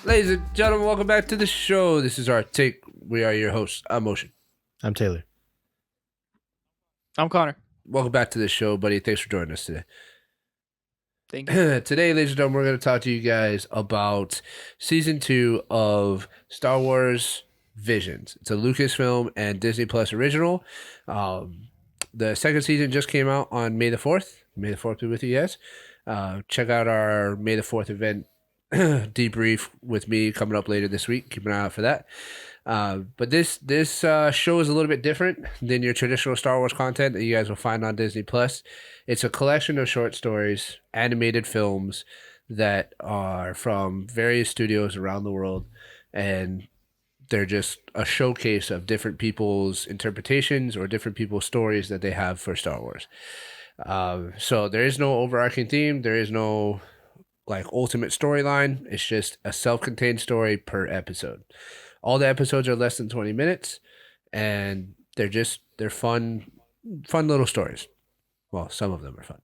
Ladies and gentlemen, welcome back to the show. This is our take. We are your hosts. I'm Motion. I'm Taylor. I'm Connor. Welcome back to the show, buddy. Thanks for joining us today. Thank you. Today, ladies and gentlemen, we're going to talk to you guys about season 2 of Star Wars Visions. It's a Lucasfilm and Disney Plus original. The second season just came out on May the 4th. May the 4th be with you guys. Check out our May the 4th event debrief with me coming up later this week. Keep an eye out for that. But this show is a little bit different than your traditional Star Wars content that you guys will find on Disney Plus. It's a collection of short stories, animated films that are from various studios around the world, and they're just a showcase of different people's interpretations or different people's stories that they have for Star Wars. So there is no overarching theme. There is no ultimate storyline. It's just a self-contained story per episode. All the episodes are less than 20 minutes, and they're fun little stories. Well, some of them are fun.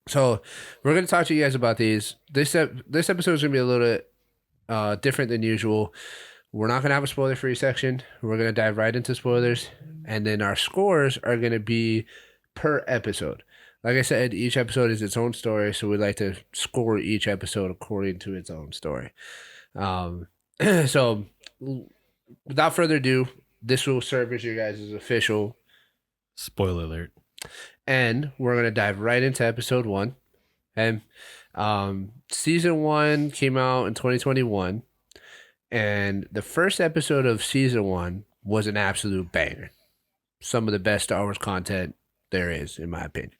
So we're going to talk to you guys about these. This episode is going to be a little bit different than usual. We're not going to have a spoiler-free section. We're going to dive right into spoilers, and then our scores are going to be per episode. Like I said, each episode is its own story, so we like to score each episode according to its own story. So, without further ado, this will serve as your guys' official Spoiler alert. And we're going to dive right into episode 1. And season 1 came out in 2021, and the first episode of season 1 was an absolute banger. Some of the best Star Wars content there is, in my opinion.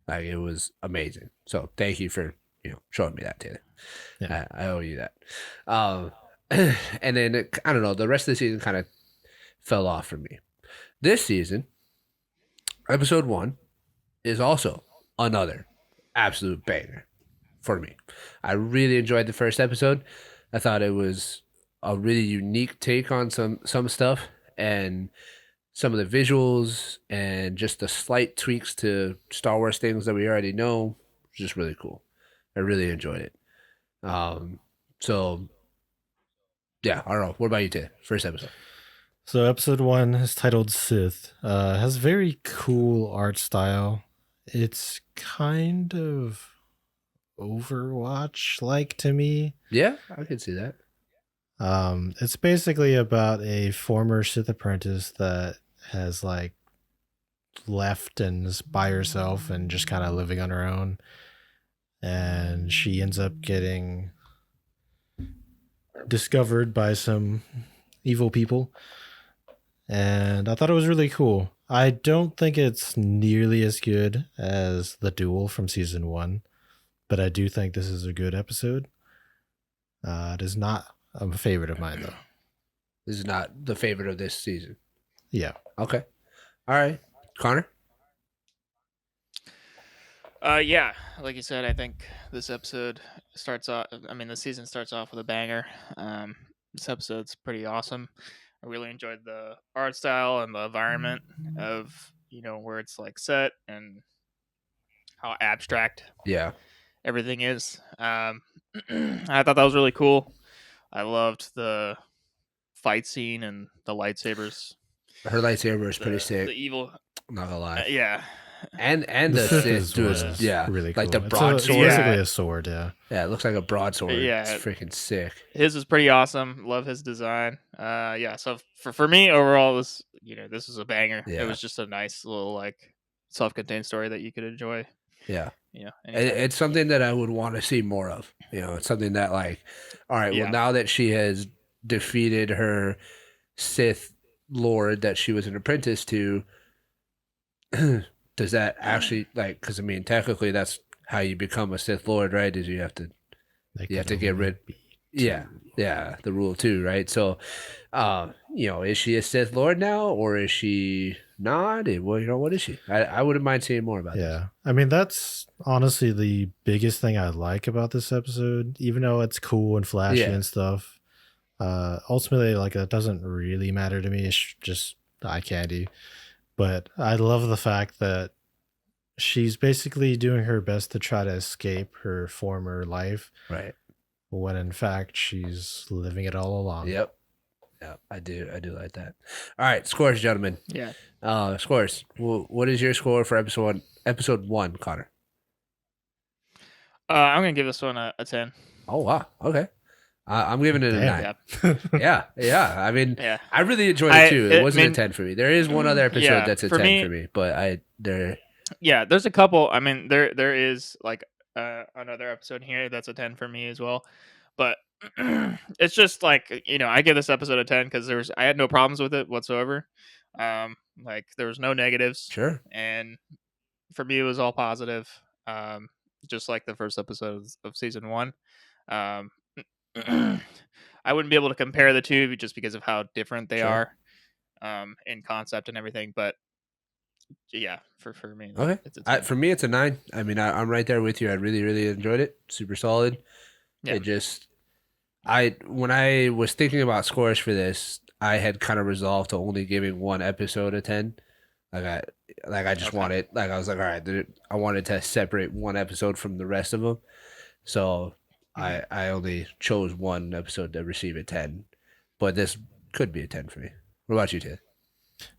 Like, it was amazing. So thank you for showing me that, Taylor. Yeah. I owe you that. And then I don't know, the rest of the season kind of fell off for me. This season, episode 1 is also another absolute banger for me. I really enjoyed the first episode. I thought it was a really unique take on some stuff, and some of the visuals and just the slight tweaks to Star Wars things that we already know, just really cool. I really enjoyed it. So yeah, I don't know. What about you, Tay? First episode. So episode 1 is titled Sith. Has very cool art style. It's kind of Overwatch-like to me. Yeah, I can see that. It's basically about a former Sith apprentice that has left and is by herself and just kind of living on her own. And she ends up getting discovered by some evil people. And I thought it was really cool. I don't think it's nearly as good as The Duel from season 1, but I do think this is a good episode. It is not a favorite of mine, though. This is not the favorite of this season. Yeah. Okay. All right. Connor? Yeah, like you said, I think this episode the season starts off with a banger. This episode's pretty awesome. I really enjoyed the art style and the environment of, where it's set and how abstract everything is. I thought that was really cool. I loved the fight scene and the lightsabers. Her lightsaber is pretty sick. The evil. I'm not gonna lie. Yeah. And the Sith was really cool. like the broadsword. It's basically a sword, yeah. Yeah, it looks like a broadsword. Yeah. It's freaking sick. His is pretty awesome. Love his design. So for me overall, this is a banger. Yeah. It was just a nice little self-contained story that you could enjoy. Yeah. anytime. It's something that I would want to see more of. It's something that all right, Yeah. well, now that she has defeated her Sith Lord that she was an apprentice to, does that actually because technically that's how you become a Sith Lord, right? Is you have to get rid. Yeah, the rule too, right? So, is she a Sith Lord now, or is she not? What is she? I wouldn't mind seeing more about this. Yeah, I mean, that's honestly the biggest thing I like about this episode, even though it's cool and flashy and stuff. Ultimately, that doesn't really matter to me. It's just eye candy. But I love the fact that she's basically doing her best to try to escape her former life. Right. when in fact she's living it all along. Yep. Yeah, I do like that. All right, scores, gentlemen. Yeah. Scores. What is your score for episode 1, Connor? I'm gonna give this one a 10. Oh wow. Okay. I'm giving it a Damn. 9. Yeah. I mean, Yeah. I really enjoyed it too. It wasn't mean, a 10 for me. There is one other episode yeah, that's a for 10 me- for me, but Yeah, there's a couple. I mean, there is like another episode here that's a 10 for me as well. But it's just like, I give this episode a 10 because I had no problems with it whatsoever. Like there was no negatives, sure. and for me it was all positive. Um, just like the first episode of season 1. Um, I wouldn't be able to compare the two just because of how different they Sure. are, in concept and everything. But yeah, for me, Okay. it's a 10. For me, it's a 9. I mean, I'm right there with you. I really, really enjoyed it. Super solid. Yeah. It just, when I was thinking about scores for this, I had kind of resolved to only giving one episode a 10. I just Okay. wanted, I was like, all right, I wanted to separate one episode from the rest of them. So I only chose one episode to receive a 10, but this could be a 10 for me. What about you, Ted?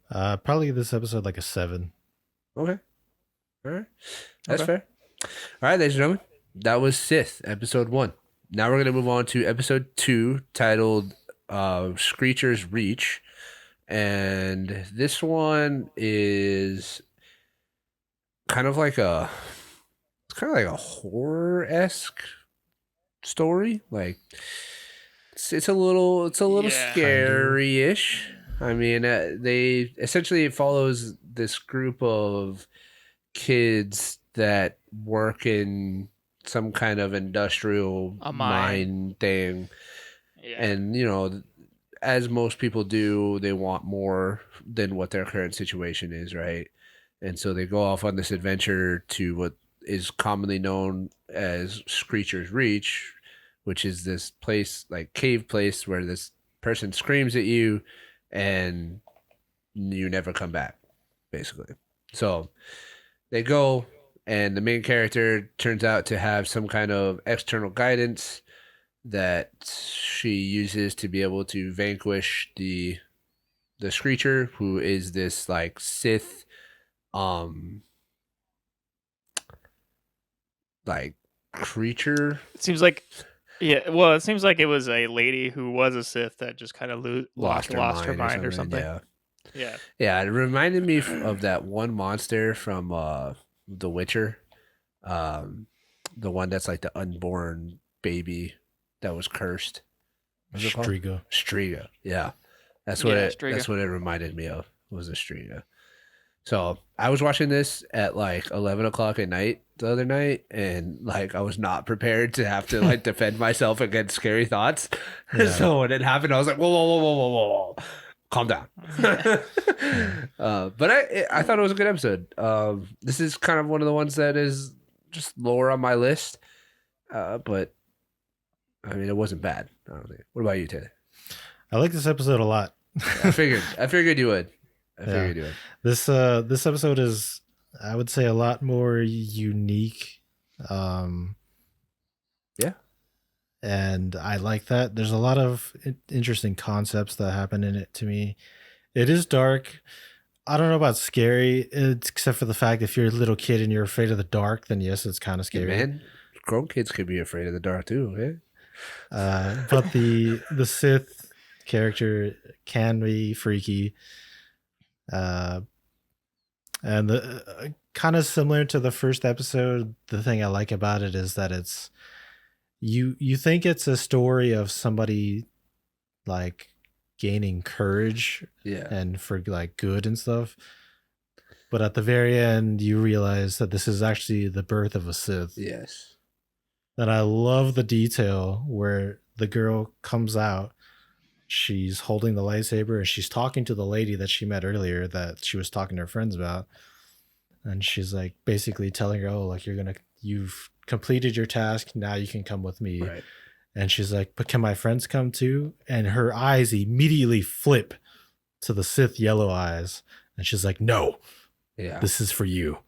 Probably give this episode like a 7. Okay. All right. That's Okay. fair. All right, ladies and gentlemen, that was Sith, episode 1. Now we're going to move on to episode 2, titled Screecher's Reach. And this one is kind of like a horror-esque story. Like it's a little Yeah. scary-ish. I mean, it follows this group of kids that work in some kind of industrial A mine thing, Yeah. and as most people do, they want more than what their current situation is, right? And so they go off on this adventure to what is commonly known as Screecher's Reach, which is this place, like cave place, where this person screams at you and you never come back, basically. So they go, and the main character turns out to have some kind of external guidance that she uses to be able to vanquish the Screecher, who is this like Sith like creature. It seems like it seems like it was a lady who was a Sith that just kind of lost her mind or something. Yeah. Yeah. It reminded me of that one monster from The Witcher, the one that's like the unborn baby that was cursed. What's it called? Striga. Striga. Yeah, that's Yeah, what Striga. that's what it reminded me of. Was a Striga. So I was watching this at like 11 o'clock at night the other night, and like I was not prepared to have to like defend myself against scary thoughts. Yeah. So when it happened, I was like, whoa, calm down. But I thought it was a good episode. This is kind of one of the ones that is just lower on my list. But I mean, it wasn't bad. I don't think. What about you, Taylor? I like this episode a lot. I figured you would. This episode is, I would say, a lot more unique. Yeah. And I like that. There's a lot of interesting concepts that happen in it to me. It is dark. I don't know about scary, except for the fact if you're a little kid and you're afraid of the dark, then yes, it's kind of Yeah, scary. man, grown kids could be afraid of the dark too. Okay. But the Sith character can be freaky. And the kind of similar to the first episode, the thing I like about it is that it's you think it's a story of somebody like gaining courage Yeah. and for like good and stuff, but at the very end you realize that this is actually the birth of a Sith. Yes. And I love the detail where the girl comes out, she's holding the lightsaber and she's talking to the lady that she met earlier that she was talking to her friends about, and she's like basically telling her, oh, like you've completed your task, now you can come with me. Right. And she's like, but can my friends come too? And her eyes immediately flip to the Sith yellow eyes, and she's like, no, Yeah. this is for you.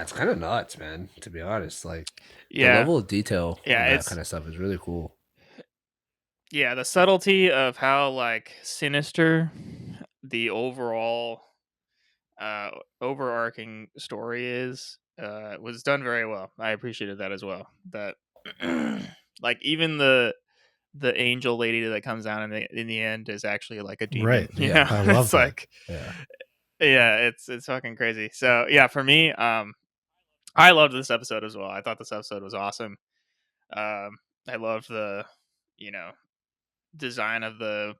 It's kind of nuts, man. To be honest, like the Yeah, level of detail yeah, on that it's kind of stuff is really cool. yeah, the subtlety of how like sinister the overall uh overarching story is was done very well. I appreciated that as well. That like even the angel lady that comes down in the end is actually like a demon, Right. you Yeah, know. I love It's that. like yeah, yeah, it's fucking crazy. So yeah, for me, I loved this episode as well. I thought this episode was awesome. I loved the, you know, design of the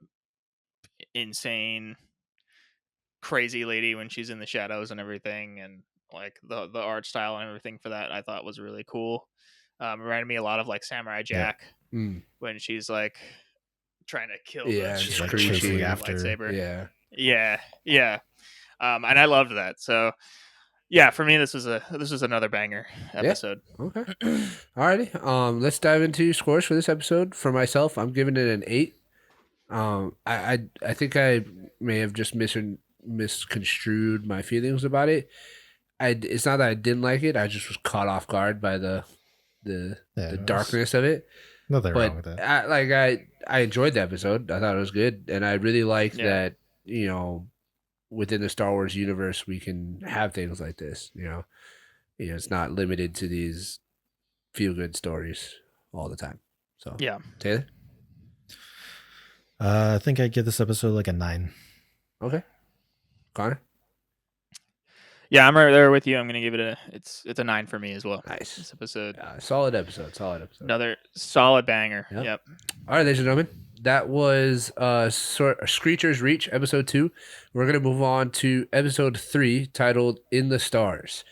insane crazy lady when she's in the shadows and everything, and like the art style and everything for that I thought was really cool. Reminded me a lot of like Samurai Yeah. Jack mm. when she's like trying to kill the Yeah, and She's chick like or whatever chasing with her screeching. after. lightsaber. Yeah, Yeah, yeah. And I loved that. So yeah, for me this was another banger yeah. episode. Okay. Alrighty. Let's dive into scores for this episode. For myself, I'm giving it an 8. I think I may have just misconstrued my feelings about it. It's not that I didn't like it. I just was caught off guard by the Yeah, the there's darkness of it. nothing wrong But with that. I enjoyed the episode. I thought it was good, and I really like Yeah. that, within the Star Wars universe we can have things like this. It's not limited to these feel good stories all the time. So Yeah. Taylor, I think I'd give this episode like a 9. okay, Connor, Yeah, I'm right there with you. I'm gonna give it it's a 9 for me as well. nice, This episode, solid episode, solid episode. another solid banger. Yep. Yep. All right, ladies and gentlemen, that was Screecher's Reach, episode 2. We're going to move on to episode 3, titled In the Stars.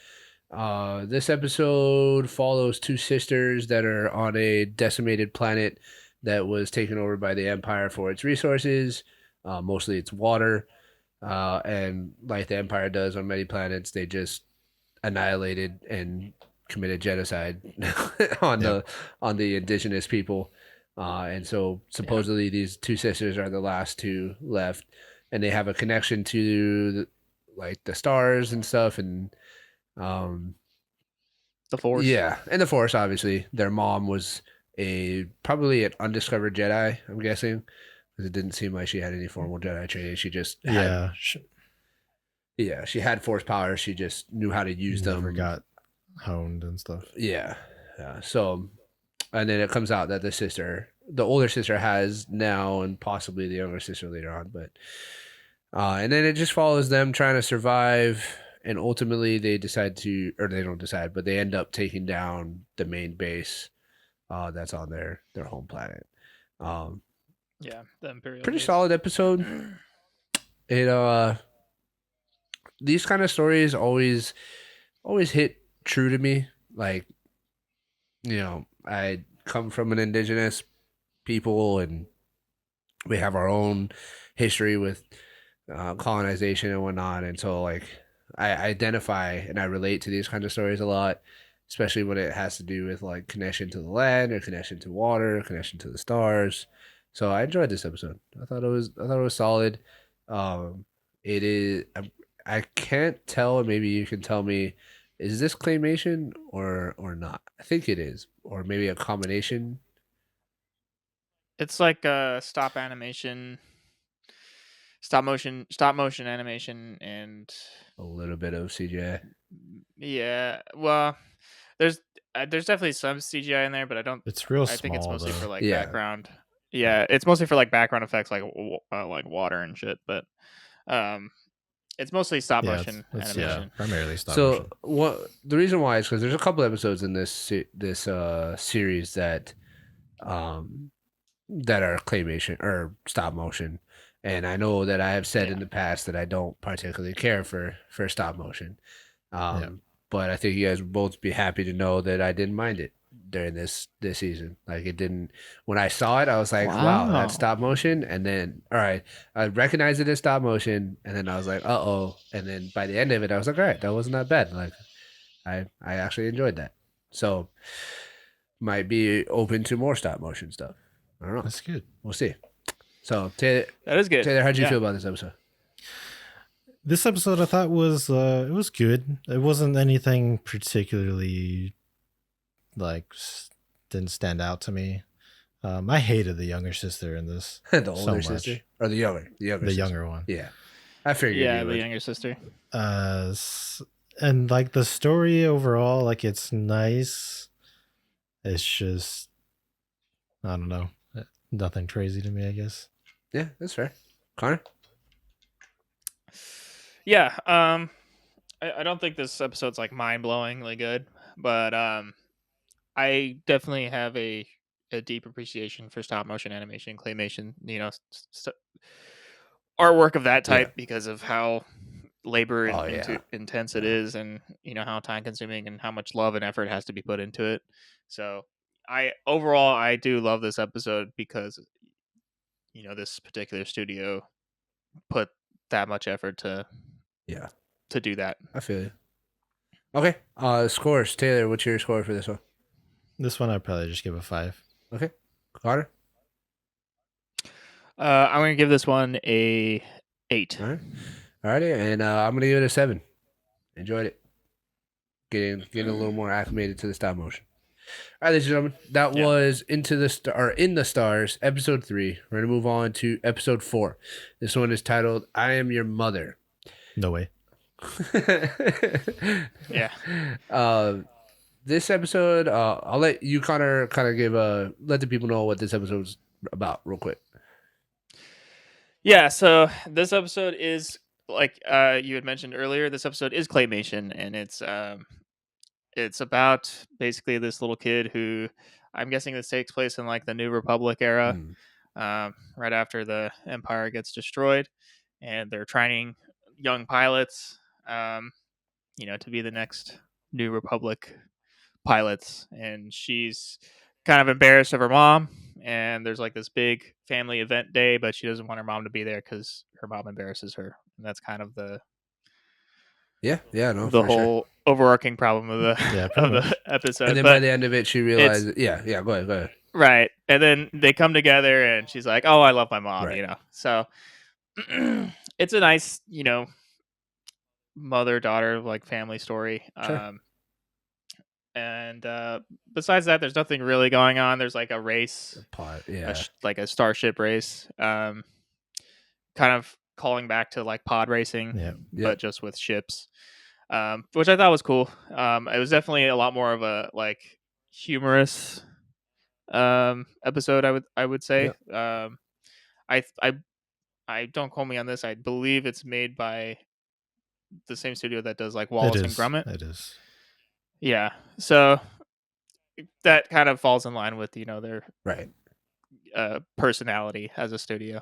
This episode follows two sisters that are on a decimated planet that was taken over by the Empire for its resources, mostly its water. And like the Empire does on many planets, they just annihilated and committed genocide on Yep. the indigenous people. And so supposedly these two sisters are the last two left, and they have a connection to like the stars and stuff, and The Force. yeah, and the Force. Obviously, their mom was probably an undiscovered Jedi. I'm guessing because it didn't seem like she had any formal Jedi training. She just had, she had Force powers. She just knew how to use them. Never got honed and stuff. Yeah. So, and then it comes out that the older sister has now, and possibly the younger sister later on. But, and then it just follows them trying to survive, and ultimately they decide to, or they don't decide, but they end up taking down the main base, that's on their home planet. Yeah, the Imperial. Pretty base. solid episode. These kind of stories always hit true to me. Like, I come from an indigenous people, and we have our own history with colonization and whatnot. And so, like, I identify and I relate to these kinds of stories a lot, especially when it has to do with like connection to the land or connection to water, connection to the stars. So I enjoyed this episode. I thought it was solid. It is. I can't tell. Maybe you can tell me. Is this claymation or not? I think it is, or maybe a combination. It's like stop motion animation, and A little bit of CGI. yeah. Well, there's definitely some CGI in there, but I don't. It's real I think it's small, mostly though. for like Yeah. background. Yeah, it's mostly for like background effects, like water and shit. But it's mostly stop Yeah, motion it's animation. primarily stop So motion. the reason why is because there's a couple episodes in this series that are claymation or stop motion, and I know that I have said in the past that I don't particularly care for stop motion. But I think you guys would both be happy to know that I didn't mind it during this season. Like, it didn't. When I saw it, I was like, "Wow, Wow. that's stop motion." And then, all right, I recognized it as stop motion, and then I was like, "Uh oh!" And then by the end of it, I was like, "All right, that wasn't that bad." Like, I actually enjoyed that. So, might be open to more stop motion stuff. I don't know. That's good. We'll see. So, Taylor, That is good. how'd you Yeah. feel about this episode? This episode I thought was it was good. It wasn't anything particularly like didn't stand out to me. I hated the younger sister in this The so older sister much. or the younger The sister. younger one. Yeah, I figured Yeah, you the would. younger sister. And like the story overall, like it's nice. It's just I don't know, nothing crazy to me, I guess. Yeah, that's fair. Connor. Yeah, I don't think this episode's like mind blowingly good, but I definitely have a deep appreciation for stop motion animation, claymation, artwork of that Yeah. type because of how labor Oh yeah. intense it Yeah. is, and how time consuming and how much love and effort has to be put into it. So I do love this episode because this particular studio put that much effort Yeah. to do that. I feel you. Okay. Scores. Taylor, what's your score for this one? This one I'd probably just give a 5. Okay. Connor. I'm gonna give this one a 8. All right. Alrighty, and I'm gonna give it a 7. Enjoyed it. Getting a little more acclimated to the stop motion. All right, ladies and gentlemen, that Yeah. was In the Stars, episode 3. We're gonna move on to episode 4. This one is titled "I Am Your Mother." No way. Yeah. This episode, I'll let you kind of give let the people know what this episode's about real quick. Yeah, so this episode is like you had mentioned earlier, this episode is claymation, and it's about basically this little kid who, I'm guessing this takes place in like the New Republic era, Mm. right after the Empire gets destroyed, and they're training young pilots, to be the next New Republic pilots, and she's kind of embarrassed of her mom, and there's like this big family event day, but she doesn't want her mom to be there because her mom embarrasses her, and that's kind of Yeah, no, the for sure. whole overarching problem of the Yeah, pretty of much. the episode. And then by But the end of it, she it's realized, yeah, go ahead. right, and then they come together, and she's like, "Oh, I love my mom," Right. So it's a nice, mother daughter like family story. Sure. And besides that, there's nothing really going on. There's like a race, Pot, yeah. like a starship race, kind of calling back to like pod racing, Yeah. but just with ships, which I thought was cool. It was definitely a lot more of a like humorous episode. I would say. Yep. I I I don't quote me on this. I believe it's made by the same studio that does like It Wallace and is. Gromit. It is. Yeah, so that kind of falls in line with their Right. personality as a studio,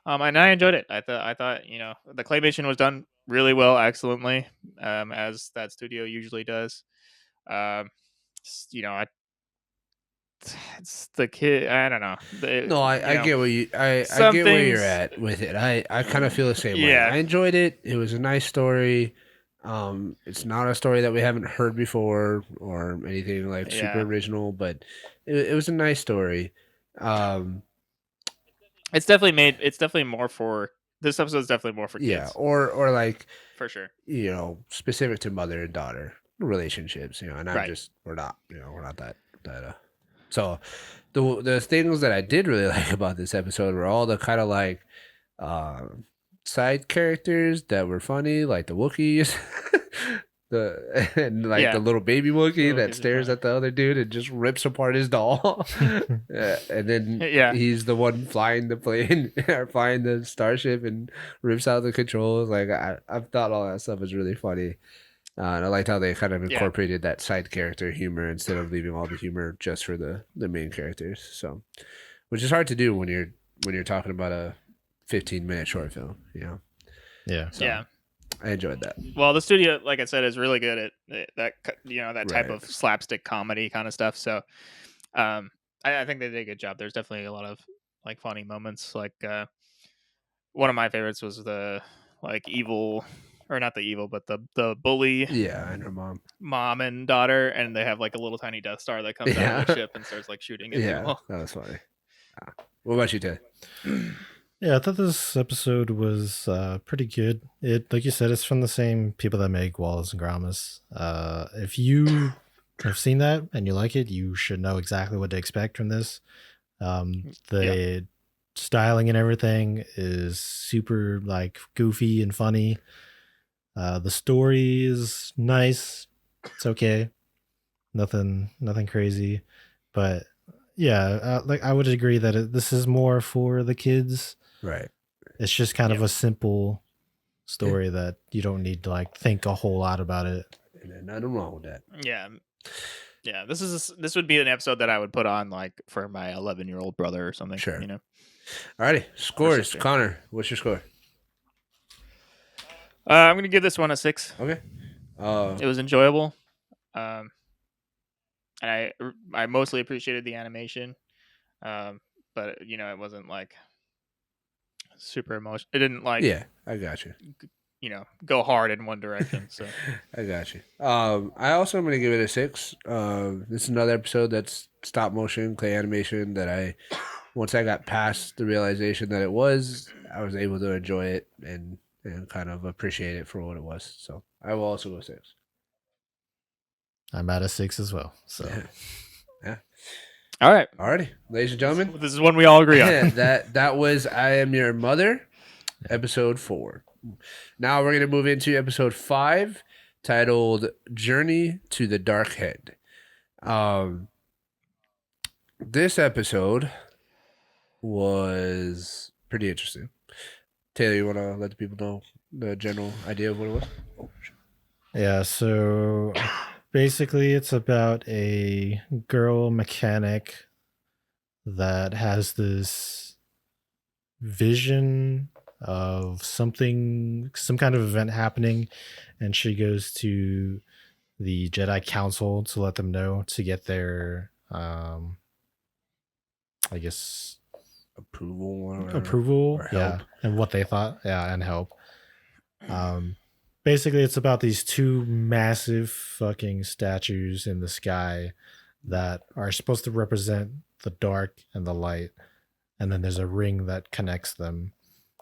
and I enjoyed it. I thought the claymation was done really well, excellently, as that studio usually does. Um, I it's the kid. I don't know. No, I get what I some get where you're things. at with it. I kind of feel the same way. Yeah, I enjoyed it. It was a nice story. It's not a story that we haven't heard before or anything like super yeah. original, but it was a nice story. Um, It's definitely more for this episode. Is definitely more for yeah, kids, or like for sure. specific to mother and daughter relationships. And I'm Right. just we're not that. So the things that I did really like about this episode were all the kind of like uh, side characters that were funny, like the Wookiees, and like Yeah. the little baby Wookiee The Wookiees that are stares funny. at the other dude and just rips apart his doll. And then Yeah. he's the one flying the plane or flying the starship and rips out the controls. Like I've thought all that stuff was really funny. And I liked how they kind of Yeah. incorporated that side character humor instead of leaving all the humor just for the main characters. So, which is hard to do when you're talking about a 15-minute short film. Yeah. So, Yeah. I enjoyed that. Well, the studio, like I said, is really good at that type Right. of slapstick comedy kind of stuff. So, I think they did a good job. There's definitely a lot of like funny moments. Like one of my favorites was the like evil, or not the evil, but the bully Yeah, and her mom. mom and daughter, and they have like a little tiny Death Star that comes out Yeah. of the ship and starts like shooting at Yeah, people. that was funny. What about you, Ted? Yeah, I thought this episode was pretty good. It, like you said, it's from the same people that make Wallace and Gromit. If you have seen that and you like it, you should know exactly what to expect from this. Yeah. The styling and everything is super like goofy and funny. The story is nice. It's okay. Nothing crazy, but yeah, like I would agree that this is more for the kids. Right. It's just kind of Yeah. a simple Yeah. story that you don't need to like think a whole lot about it. And there's nothing wrong with that. Yeah. Yeah. This would be an episode that I would put on like for my 11-year-old brother or something. Sure. You know, Alrighty. or Scores. sister. Connor, what's your score? I'm gonna give this one a 6. Okay. It was enjoyable. Um, and I mostly appreciated the animation. But it wasn't like super emotional. It didn't like Yeah, I got you. go hard in one direction. So I got you. I also am gonna give it a 6. This is another episode that's stop motion clay animation that once I got past the realization that it was, I was able to enjoy it and kind of appreciate it for what it was. So I will also go 6. I'm at a 6 as well. So Yeah. all right, Alrighty, ladies and gentlemen, this is one we all agree on. that was I Am Your Mother, episode 4. Now we're gonna move into episode 5, titled Journey to the Dark Head. This episode was pretty interesting. Taylor, you want to let the people know the general idea of what it was? Oh, sure. yeah, so basically it's about a girl mechanic that has this vision of some kind of event happening, and she goes to the Jedi Council to let them know to get their I guess approval, or yeah, help. and what they thought, yeah, and help. Basically it's about these two massive fucking statues in the sky that are supposed to represent the dark and the light, and then there's a ring that connects them.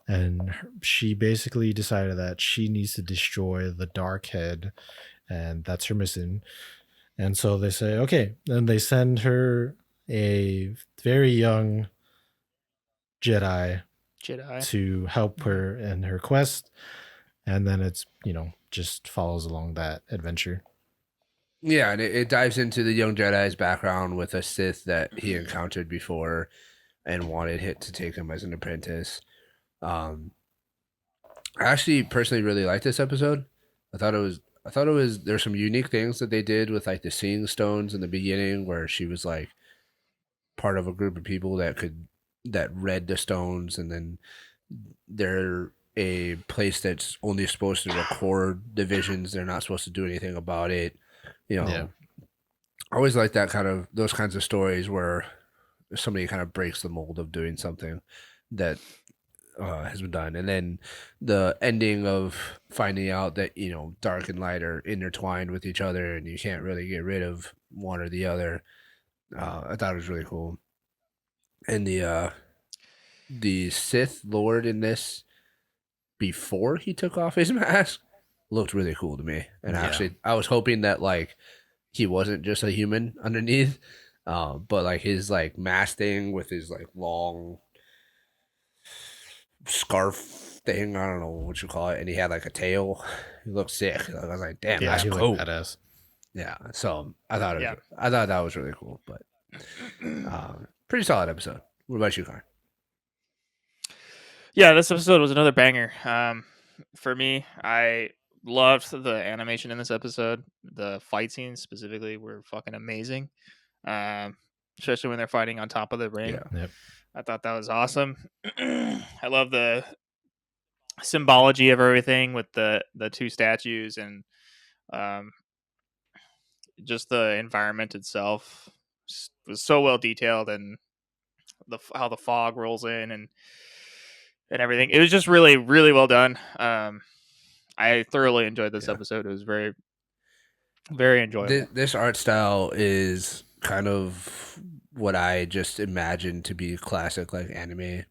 And she basically decided that she needs to destroy the dark head, and that's her mission. And so they say, okay, then they send her a very young Jedi Jedi. to help her in her quest, and then it's just follows along that adventure. Yeah, and it dives into the young Jedi's background with a Sith that he encountered before and wanted Hit to take him as an apprentice. I actually personally really liked this episode. I thought it was there's some unique things that they did with like the seeing stones in the beginning where she was like part of a group of people that read the stones, and then they're a place that's only supposed to record the visions. They're not supposed to do anything about it. Yeah. I always like those kinds of stories where somebody kind of breaks the mold of doing something that has been done, and then the ending of finding out that dark and light are intertwined with each other, and you can't really get rid of one or the other. I thought it was really cool, and the Sith Lord in this before he took off his mask looked really cool to me, and Yeah. actually I was hoping that like he wasn't just a human underneath, but like his like mask thing with his like long scarf thing. I don't know what you call it, and he had like a tail. He looked sick. I was like, damn, Yeah, that's he cool. looked badass. Yeah, so I thought Yeah. I thought that was really cool, but pretty solid episode. What about you, Connor? Yeah, this episode was another banger. For me, I loved the animation in this episode. The fight scenes specifically were fucking amazing. Especially when they're fighting on top of the ring. Yeah. Yep. I thought that was awesome. I love the symbology of everything with the two statues, and um, just the environment itself was so well detailed, and how the fog rolls in and everything. It was just really, really well done. I thoroughly enjoyed this Yeah. episode. It was very, very enjoyable. This art style is kind of what I just imagined to be classic like anime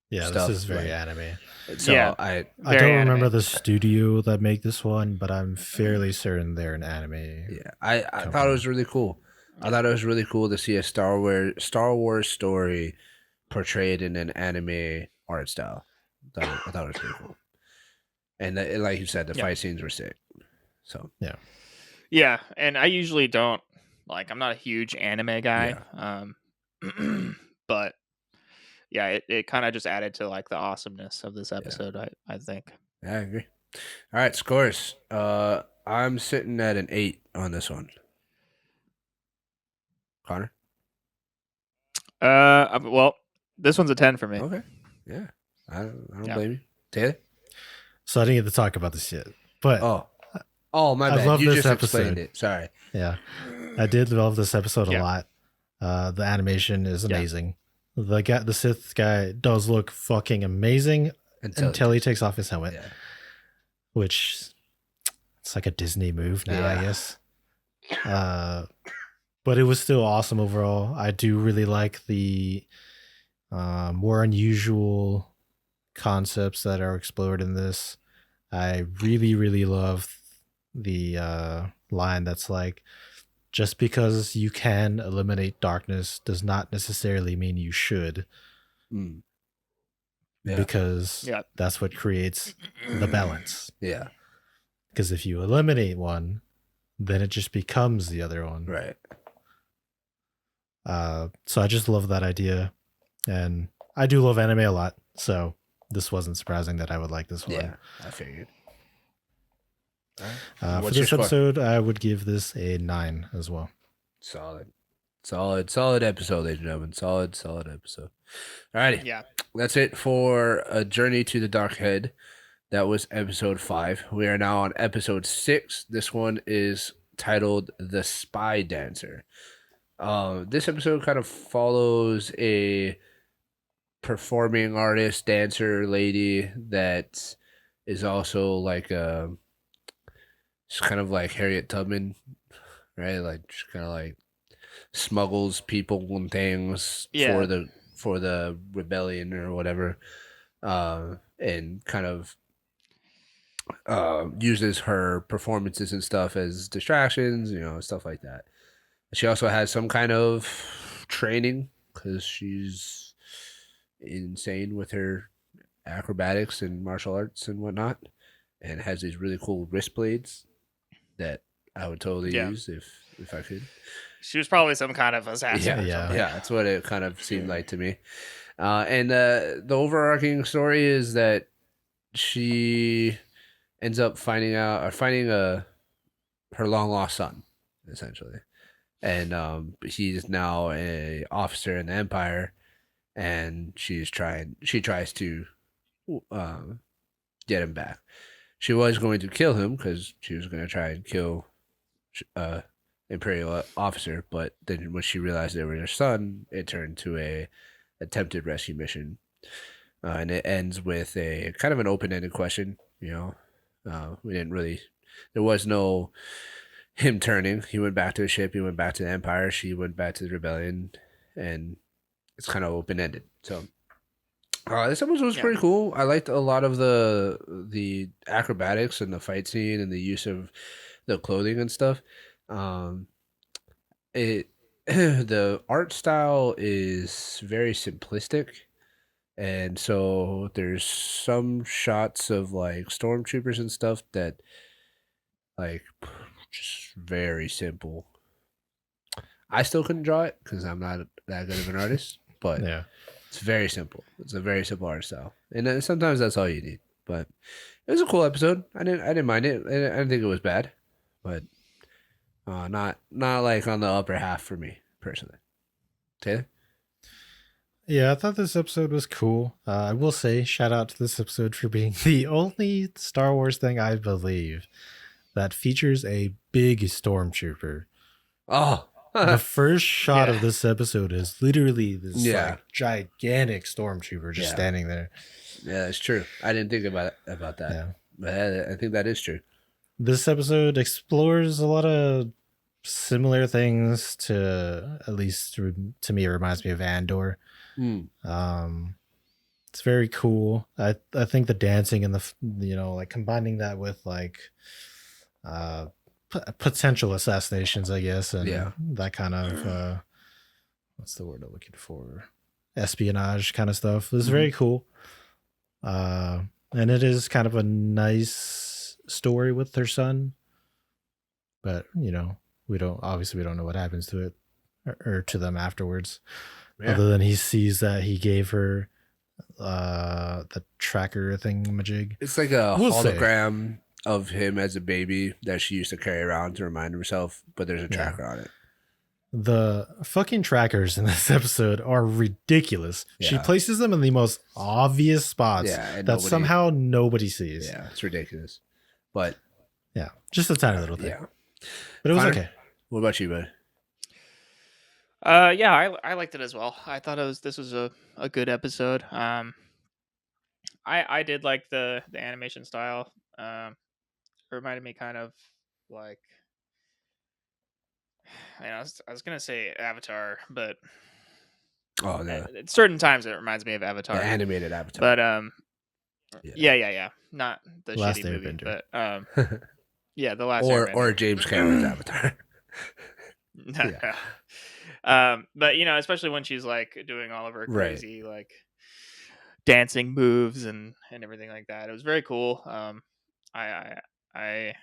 Yeah, stuff. this is very like, anime. so Yeah. I Very don't remember anime. the studio that make this one, but I'm fairly certain they're an anime. yeah, I thought it company. was really cool. I Yeah. thought it was really cool to see a Star Wars story portrayed in an anime art style. I thought it was really cool. And like you said, the Yeah. fight scenes were sick. So Yeah. Yeah, and I usually don't like. I'm not a huge anime guy. But yeah, it kind of just added to like the awesomeness of this episode. I think. yeah, I agree. All right, scores. I'm sitting at an 8 on this one. Connor. Well, this one's a 10 for me. Okay. Yeah. I don't Yeah. blame you. Taylor. So I didn't get to talk about this yet, but Oh, my I bad. love You this just explained episode. it. Sorry. Yeah, I did love this episode a Yeah. lot. The animation is Yeah. amazing. The Sith guy does look fucking amazing until he takes off his helmet, Yeah. which it's like a Disney move now, I Yeah. guess. But it was still awesome overall. I do really like the more unusual concepts that are explored in this. I really, really love the line that's like, just because you can eliminate darkness does not necessarily mean you should, Mm. Yeah. because Yeah. that's what creates the balance. Yeah. Because if you eliminate one, then it just becomes the other one. Right. So I just love that idea, and I do love anime a lot. So this wasn't surprising that I would like this one. Yeah. I figured. All For right. What's your this score? episode, I would give this a 9 as well. Solid episode, ladies and gentlemen. Solid episode. Alrighty. Yeah. That's it for A Journey to the Dark Head. That was episode 5. We are now on episode 6. This one is titled The Spy Dancer. This episode kind of follows a performing artist, dancer lady that is also like she's kind of like Harriet Tubman, right? Like she's kind of like smuggles people and things Yeah. for the rebellion or whatever, and kind of uses her performances and stuff as distractions, stuff like that. She also has some kind of training because she's insane with her acrobatics and martial arts and whatnot, and has these really cool wrist blades that I would totally Yeah. use if I could. She was probably some kind of assassin. Yeah, or Yeah. something. that's what it kind of seemed like to me. And the overarching story is that she ends up finding her long lost son, essentially, and he's now a officer in the Empire, and she tries to get him back. She was going to kill him because she was going to try and kill Imperial officer, but then when she realized they were her son, it turned to a attempted rescue mission, and it ends with a kind of an open-ended question. We didn't really. There was no him turning. He went back to the ship. He went back to the Empire. She went back to the rebellion, and it's kind of open-ended. So this episode was pretty cool. I liked a lot of the acrobatics and the fight scene and the use of the clothing and stuff. The art style is very simplistic, and so there's some shots of like stormtroopers and stuff that like just very simple. I still couldn't draw it because I'm not that good of an artist, but Yeah. it's very simple. It's a very simple art style, and sometimes that's all you need. But it was a cool episode. I didn't mind it. I didn't think it was bad, but not like on the upper half for me personally. Taylor? Yeah, I thought this episode was cool. I will say, shout out to this episode for being the only Star Wars thing I believe that features a big stormtrooper. Oh, The first shot Yeah. of this episode is literally this Yeah. like gigantic stormtrooper just Yeah. standing there. yeah, that's true. I didn't think about that, Yeah. but I think that is true. This episode explores a lot of similar things to, at least to me, it reminds me of Andor. Mm. It's very cool. I think the dancing and like combining that with like uh potential assassinations, I guess, Yeah. and that kind of what's the word I'm looking for? Espionage kind of stuff. It's very cool. And it is kind of a nice story with their son, but we don't know what happens to it or to them afterwards, Yeah. other than he sees that he gave her the tracker thing majig. It's like a We'll say. hologram of him as a baby that she used to carry around to remind herself, but there's a Yeah. tracker on it. The fucking trackers in this episode are ridiculous. She Yeah. places them in the most obvious spots Yeah, and that somehow nobody sees. Yeah, it's ridiculous. But Yeah, just a tiny little thing. yeah. But it was Connor? okay. What about you, bud? Yeah, I liked it as well. I thought this was a good episode. I did like the animation style. It reminded me kind of like, I was gonna say Avatar, but Oh, the at certain times it reminds me of Avatar. animated Avatar. But Yeah. yeah, not the Last shitty movie, Airbender. but yeah, the last or Airbender. James Cameron's Avatar. No. But especially when she's like doing all of her Right. crazy like dancing moves and everything like that. It was very cool. I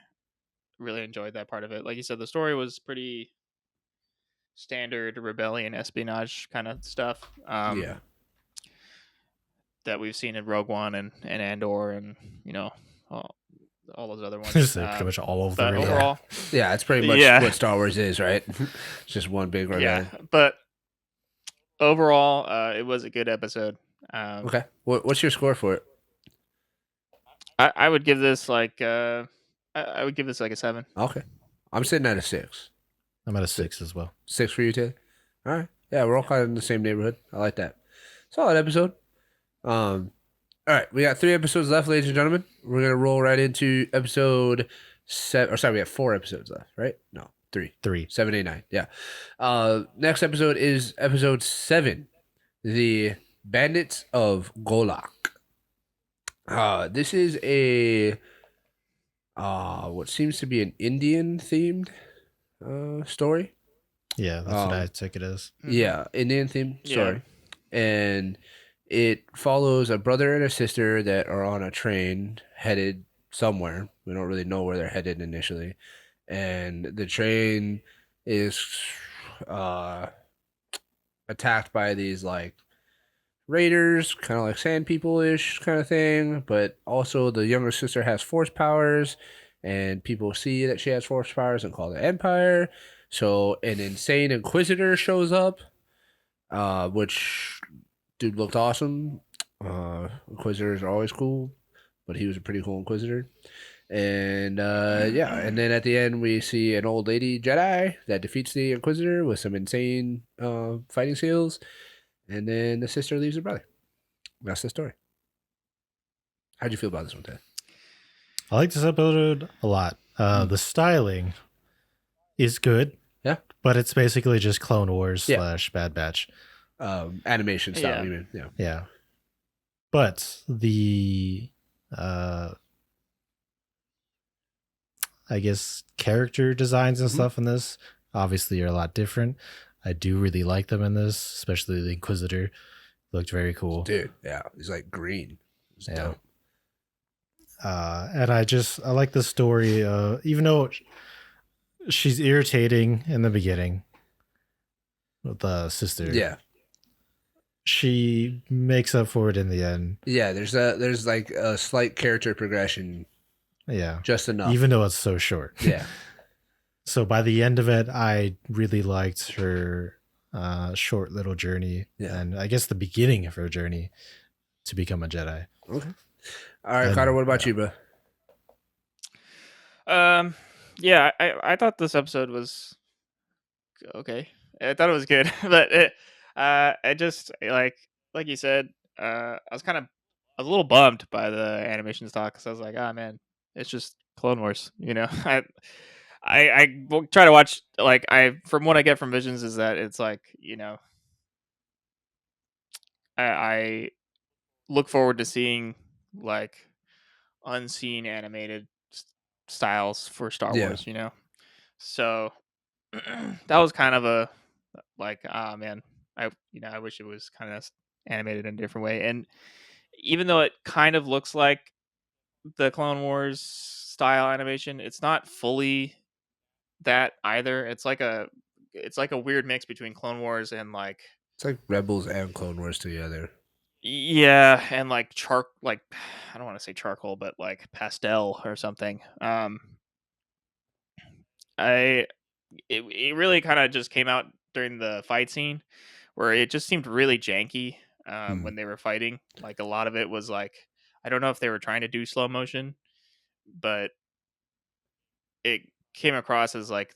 really enjoyed that part of it. Like you said, the story was pretty standard rebellion espionage kind of stuff. Yeah. That we've seen in Rogue One and Andor and all those other ones. Pretty much all of But them. overall, Yeah, it's pretty much Yeah. what Star Wars is, right? It's just one big rebellion. but overall, it was a good episode. Okay. What's your score for it? I would give this like I would give this like a 7. Okay. I'm sitting at a 6. I'm at a 6 as well. 6 for you, Taylor? All right. Yeah, we're all kind of in the same neighborhood. I like that. Solid episode. All right, we got 3 episodes left, ladies and gentlemen. We're gonna roll right into episode 7. Or sorry, we have 4 episodes left, right? No, 3. 3. 7, 8, 9. Yeah. Next episode is episode 7, the Bandits of Golak. This is a what seems to be an Indian themed story. Yeah, that's what I took it as. Yeah, Indian themed Yeah. story. And it follows a brother and a sister that are on a train headed somewhere. We don't really know where they're headed initially. And the train is attacked by these like raiders, kind of like sand people-ish kind of thing, but also the younger sister has force powers, and people see that she has force powers and call it Empire. So an insane Inquisitor shows up, which dude looked awesome. Inquisitors are always cool, but he was a pretty cool Inquisitor. And yeah, and then at the end we see an old lady Jedi that defeats the Inquisitor with some insane fighting skills, and then the sister leaves her brother. That's the story. How'd you feel about this one, Ted? I like this episode a lot. The styling is good. Yeah. But it's basically just Clone Wars Yeah. / Bad Batch. Animation style, Yeah. you mean? Yeah. Yeah. But the I guess character designs and stuff in this obviously are a lot different. I do really like them in this, especially the Inquisitor. Looked very cool. Dude, yeah. He's like green. It's dope. And I like the story, even though she's irritating in the beginning with the sister. Yeah. She makes up for it in the end. Yeah, there's like a slight character progression. Yeah. Just enough. Even though it's so short. Yeah. So by the end of it, I really liked her short little journey. Yeah. And I guess the beginning of her journey to become a Jedi. Okay. All right, Carter, what about you, bro? Yeah, I thought this episode was okay. I thought it was good, but I just like you said, I was a little bummed by the animation stock because I was like, ah, man, it's just Clone Wars, I will try to watch from what I get from Visions is that it's like I look forward to seeing like unseen animated styles for Star Yeah. Wars. So that was kind of a like, ah man, I wish it was kind of animated in a different way. And even though it kind of looks like the Clone Wars style animation, it's not fully that either. It's like a weird mix between Clone Wars and like, It's like Rebels and Clone Wars together. yeah, and like like I don't want to say charcoal, but like pastel or something. I it really kind of just came out during the fight scene where it just seemed really janky Hmm. when they were fighting. Like a lot of it was like, I don't know if they were trying to do slow motion, but it came across as like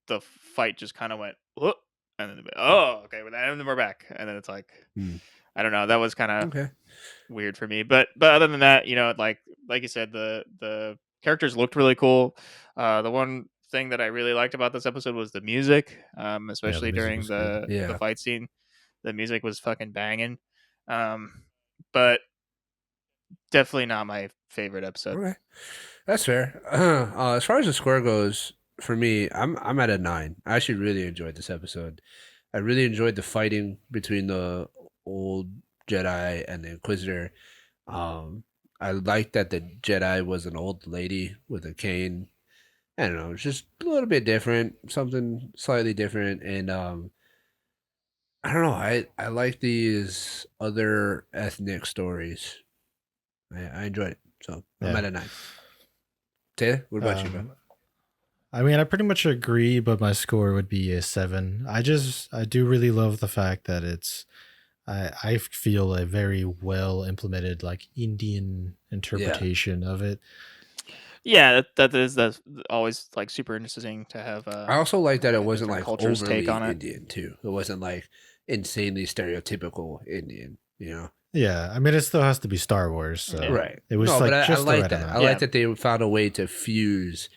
the fight just kind of went whoop, and then oh okay, and then we're back, and then it's like, Hmm. I don't know, that was kind of Okay. weird for me. But other than that, like you said, the characters looked really cool. The one thing that I really liked about this episode was the music, Yeah, the especially music during was good. the Yeah. fight scene. The music was fucking banging. But definitely not my favorite episode. Okay. That's fair. As far as the score goes, for me, I'm at a 9. I actually really enjoyed this episode. I really enjoyed the fighting between the old Jedi and the Inquisitor. Um, I liked that the Jedi was an old lady with a cane. I don't know, it's just a little bit different, something slightly different, and I don't know. I like these other ethnic stories. I enjoyed it, so I'm Yeah. at a 9. Taylor, what about you, bro? Um, I mean, I pretty much agree, but my score would be a 7. I do really love the fact that I feel a very well implemented like Indian Yeah. interpretation of it. Yeah, that's always like super interesting to have I also like that like it a wasn't different like culture's take overly on it. Indian too. It wasn't like insanely stereotypical Indian, you know? Yeah, I mean, it still has to be Star Wars, Yeah. so Right. it was No, but like I just the like right that. I amount. like Yeah. that they found a way to fuse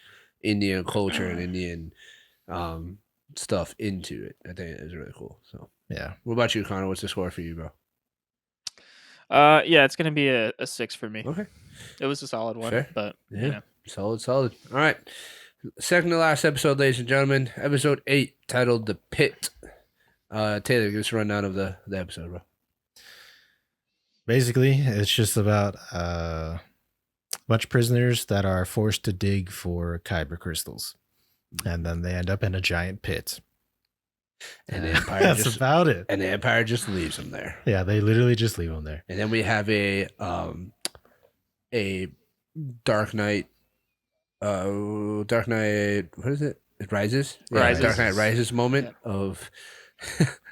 Indian culture and Indian um, stuff into it. I think it was really cool. So, Yeah. what about you, Connor? What's the score for you, bro? Yeah, it's gonna be a 6 for me. Okay, It was a solid one, fair. but Yeah, solid, solid. All right, second to last episode, ladies and gentlemen, episode 8, titled "The Pit." Taylor, give us a rundown of the episode, bro. Basically, it's just about a bunch of prisoners that are forced to dig for kyber crystals, and then they end up in a giant pit. And the Empire That's just about it. and the Empire just leaves them there. Yeah, they literally just leave them there. And then we have a Dark Knight Dark Knight what is it? It Rises? Yeah, Rises. Dark Knight Rises moment Yep. of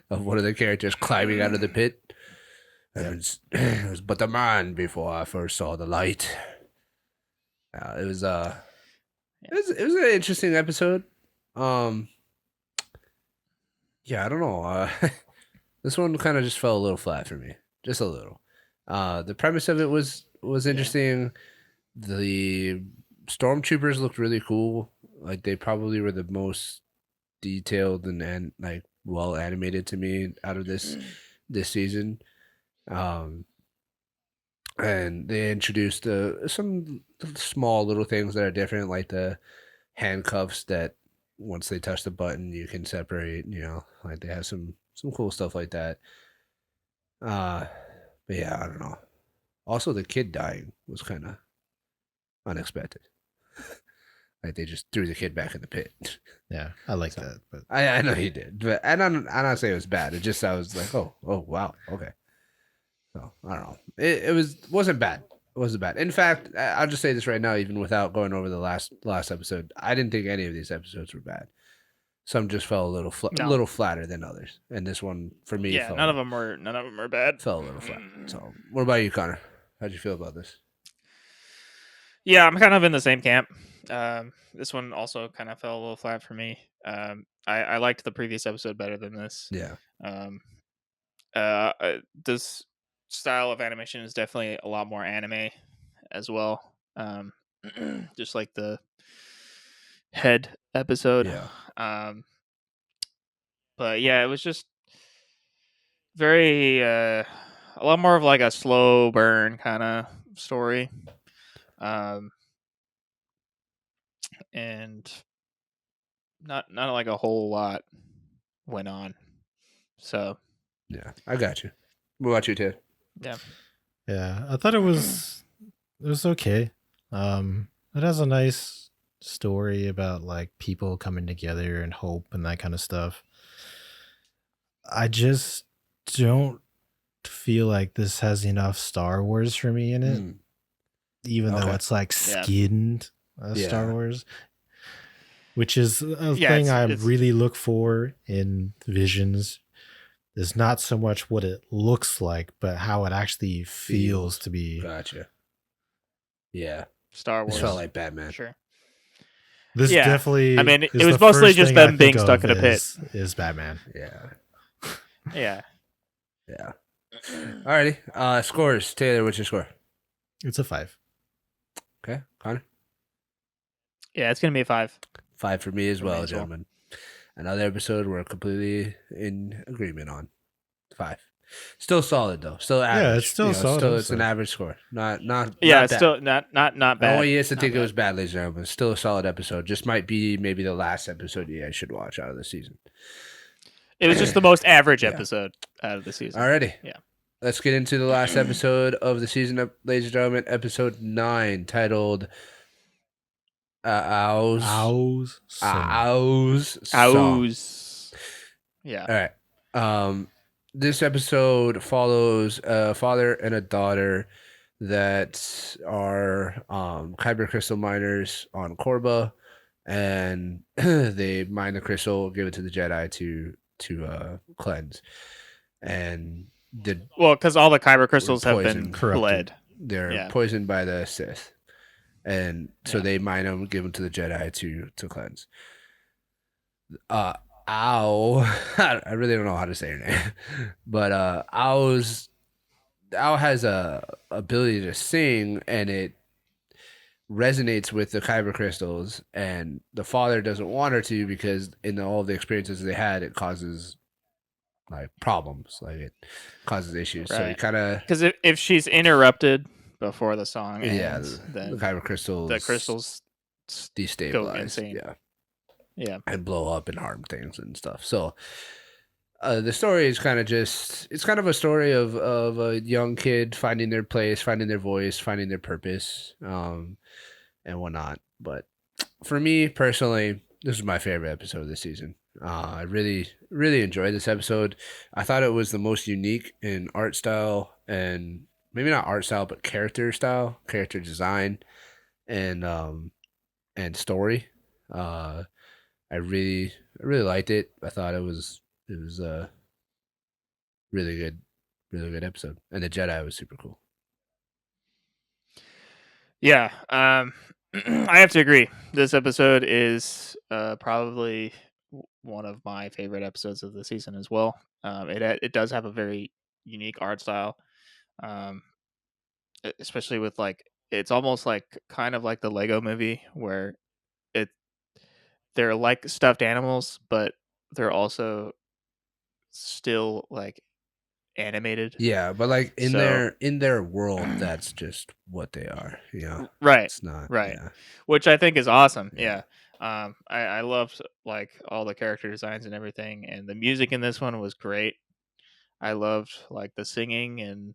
of one of the characters climbing out of the pit. It was but the man before I first saw the light. It was it was an interesting episode. Um yeah, I don't know. This one kind of just fell a little flat for me. Just a little. The premise of it was interesting. The stormtroopers looked really cool. Like they probably were the most detailed and like well animated to me out of this season. Um, and they introduced some small little things that are different, like the handcuffs that once they touch the button you can separate. You know, like they have some cool stuff like that. Uh, but yeah, I don't know. Also, the kid dying was kind of unexpected. Like they just threw the kid back in the pit. Yeah, I like So, that. But I know he did, but I'm not saying it was bad. It just I was like, oh wow, okay. So I don't know. It wasn't bad. It wasn't bad. In fact, I'll just say this right now, even without going over the last episode, I didn't think any of these episodes were bad. Some just fell a No. little flatter than others, and this one for me Yeah, fell none of them were bad. fell a little flat. So what about you, Connor? How'd you feel about this? Yeah, I'm kind of in the same camp. This one also kind of fell a little flat for me. I liked the previous episode better than this. Yeah, Um, this style of animation is definitely a lot more anime as well. Just like the head episode. yeah, Um, but yeah, it was just very a lot more of like a slow burn kind of story, and not like a whole lot went on. So Yeah, I got you. What about you, Ted? yeah, Yeah, I thought it was okay. It has a nice story about like people coming together and hope and that kind of stuff. I just don't feel like this has enough Star Wars for me in it, Mm, even though okay. it's like Yeah. skinned Star Yeah. Wars, which is a yeah, thing I it's really look for in Visions. Is not so much what it looks like, but how it actually feels to be. Gotcha. Yeah. Star This Wars. felt like Batman. Sure. This Yeah. definitely I mean, it is was the mostly first just thing I them think being stuck of in a pit. is Batman. Yeah. Yeah. Yeah. Alrighty. Scores. Taylor, what's your score? It's a 5. Okay. Connor? Yeah, it's gonna be a 5. 5 for me as For me well, as well. gentlemen. Another episode we're completely in agreement on. 5. Still solid though. Still average. it's still a solid Still it's an episode. average score. Not Yeah, not it's bad. still not I bad. don't want you guys to Not think it bad. was bad, ladies and gentlemen. Still a solid episode. Just might be maybe the last episode you guys should watch out of the season. It was just the most average Yeah. episode out of the season. Alrighty. Yeah. Let's get into the last episode of the season, ladies and gentlemen. Episode 9, titled Owls. Owls. Owls. Song. Owls. Yeah. All right. This episode follows a father and a daughter that are kyber crystal miners on Korba, and they mine the crystal, give it to the Jedi to cleanse, and Well, because all the kyber crystals have been poisoned. Corrupted. bled. they're Yeah. poisoned by the Sith, and so Yeah. they mine them, give them to the Jedi to cleanse. Ow. I really don't know how to say her name, but Ow has a ability to sing, and it resonates with the kyber crystals, and the father doesn't want her to because in all the experiences they had, it causes like problems, like it causes issues. So he Right. kind of Because if she's interrupted before the song yeah, ends, the then kyber crystals the crystals go destabilize, insane. Yeah. and blow up and harm things and stuff. So the story is kind of it's kind of a story of a young kid finding their place, finding their voice, finding their purpose, and whatnot. But for me personally, this is my favorite episode of the season. I really, really enjoyed this episode. I thought it was the most unique in art style, and maybe not art style, but character style, character design, and story. I really liked it. I thought it was a really good episode, and the Jedi was super cool. Yeah. I have to agree. This episode is probably one of my favorite episodes of the season as well. It does have a very unique art style, um, especially with like it's almost like kind of like the Lego Movie where it they're like stuffed animals, but they're also still like animated. Yeah, but like So in their world, that's just what they are. You know, right, it's not. right, Yeah, which I think is awesome. Yeah. Yeah. I loved like all the character designs and everything, and the music in this one was great. I loved like the singing and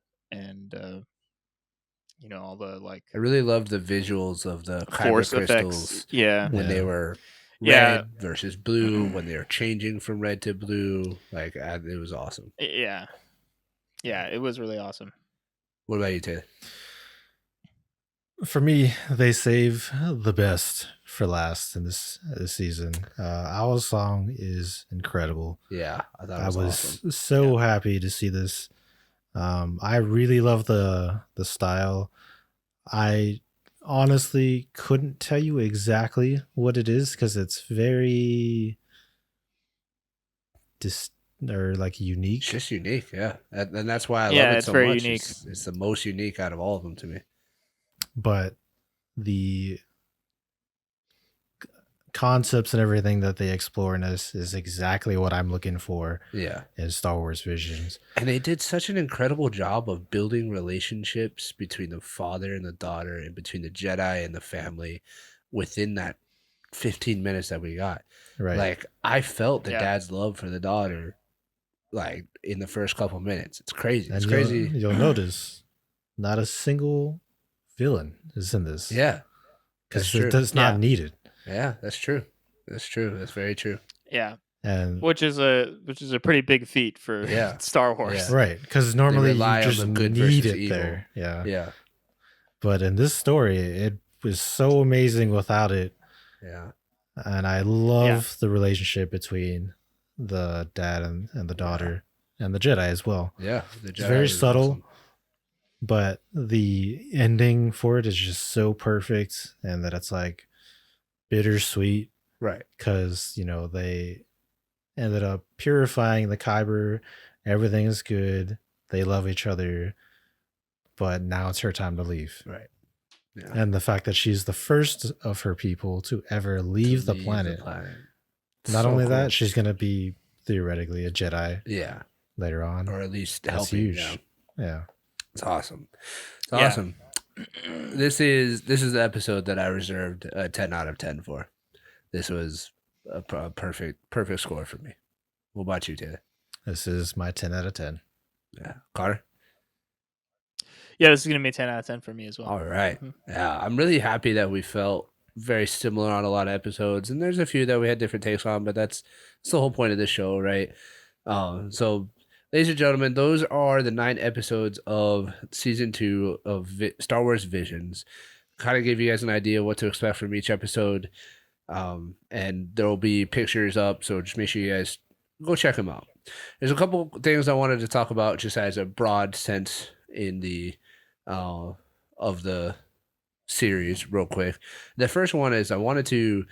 all the like I really loved the visuals of the kyber force crystals effects. Yeah, when they Yeah. were Yeah. red versus blue, when they were changing from red to blue. Like it was awesome. yeah, yeah. It was really awesome. What about you, Taylor? For me, they save the best for last in this season. Owl's song is incredible. Yeah, I thought it I was was awesome. so happy to see this. I really love the style. I honestly couldn't tell you exactly what it is because it's very or like unique. It's just unique, yeah, and that's why I Yeah, love it it's so very much. unique. It's the most unique out of all of them to me. But the concepts and everything that they explore in this is exactly what I'm looking for Yeah. in Star Wars Visions. And they did such an incredible job of building relationships between the father and the daughter and between the Jedi and the family within that 15 minutes that we got. Right. Like, I felt the Yeah. dad's love for the daughter, like, in the first couple minutes. It's crazy. And It's crazy. you'll notice not a single villain is in this. Yeah. That's Because true. it's not Yeah. needed. Yeah, that's true. That's true. That's very true. Yeah, And which is a pretty big feat for Yeah. Star Wars. Yeah. right, because normally you rely on just the good need versus it evil. there. Yeah. Yeah. But in this story, it was so amazing without it. Yeah. And I love the relationship between the dad and the daughter and the Jedi as well. Yeah. The It's very Jedi is subtle, awesome. but the ending for it is just so perfect, and that it's like bittersweet Right. because, you know, they ended up purifying the Kyber. Everything is good. They love each other, but now it's her time to leave. Right. Yeah. And the fact that she's the first of her people to ever leave the planet. Not So only cool. that, she's going to be theoretically a Jedi Yeah. later on. Or at least That's helping. huge. Yeah. Yeah. It's awesome. It's Yeah. awesome. This is the episode that I reserved a 10 out of 10 for. This was a perfect score for me. What about you, Taylor? This is my 10 out of 10. Yeah. Carter? Yeah, this is gonna be a 10 out of 10 for me as well. All right. Mhm. Yeah, I'm really happy that we felt very similar on a lot of episodes, and there's a few that we had different takes on, but that's the whole point of this show, right? So, ladies and gentlemen, those are the 9 episodes of season 2 of Star Wars Visions. Kind of gave you guys an idea what to expect from each episode, and there will be pictures up, so just make sure you guys go check them out. There's a couple things I wanted to talk about just as a broad sense in the of the series real quick. The first one is I wanted to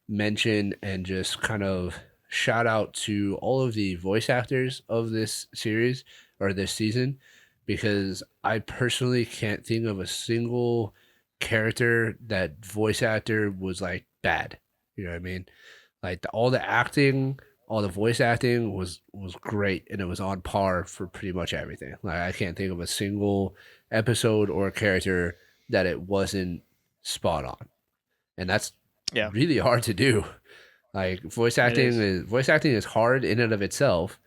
mention and just kind of shout out to all of the voice actors of this series or this season, because I personally can't think of a single character that voice actor was like bad. You know what I mean? Like all the acting, all the voice acting was great, and it was on par for pretty much everything. Like I can't think of a single episode or character that it wasn't spot on, and that's Yeah. really hard to do. Like voice acting is hard in and of itself,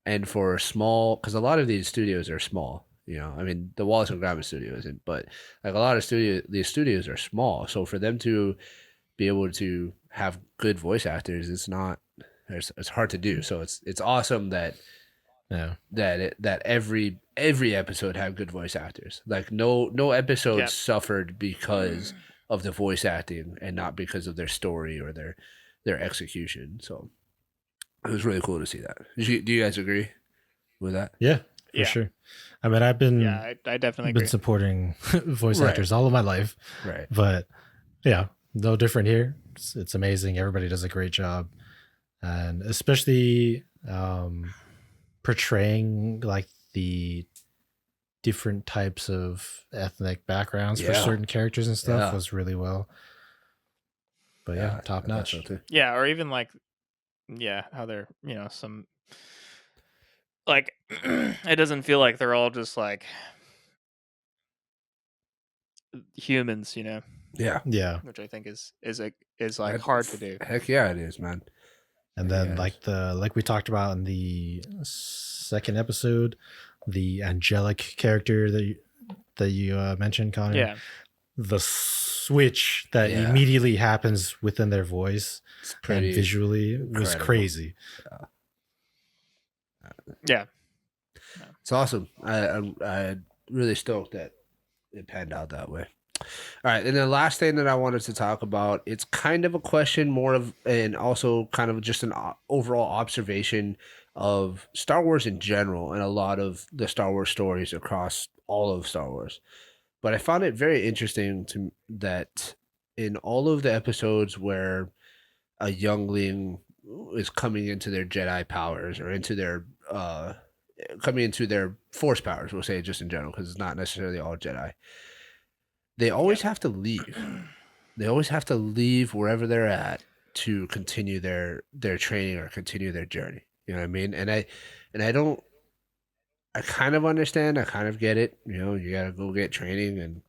and for small, because a lot of these studios are small. You know, I mean, the Wallace and Gromit studio isn't, but like a lot of these studios are small. So for them to be able to have good voice actors, it's hard to do. So it's awesome that every episode had good voice actors. Like no episode suffered because of the voice acting and not because of their story or their execution. So it was really cool to see that. Do you guys agree with that? Yeah, for sure. I mean, I've been I definitely been agree. supporting voice actors all of my life, Right. but yeah, no different here. It's amazing. Everybody does a great job, and especially portraying like the different types of ethnic backgrounds for certain characters and stuff was really well. But yeah, top notch. Yeah, or even like how they're, some like it doesn't feel like they're all just like humans, Yeah. Yeah. which I think is like hard to do. Heck yeah, it is, man. And then like we talked about in the second episode, the angelic character that you mentioned, Connor. Yeah. The switch that immediately happens within their voice and visually was crazy. Yeah. It's awesome. I really stoked that it panned out that way. All right, and the last thing that I wanted to talk about, it's kind of a question more of, and also kind of just an overall observation of Star Wars in general and a lot of the Star Wars stories across all of Star Wars. But I found it very interesting that in all of the episodes where a youngling is coming into their Jedi powers or into their coming into their Force powers, we'll say just in general, because it's not necessarily all Jedi. They always have to leave. They always have to leave wherever they're at to continue their training or continue their journey. You know what I mean? And I don't. I kind of understand. I kind of get it. You know, you gotta go get training, and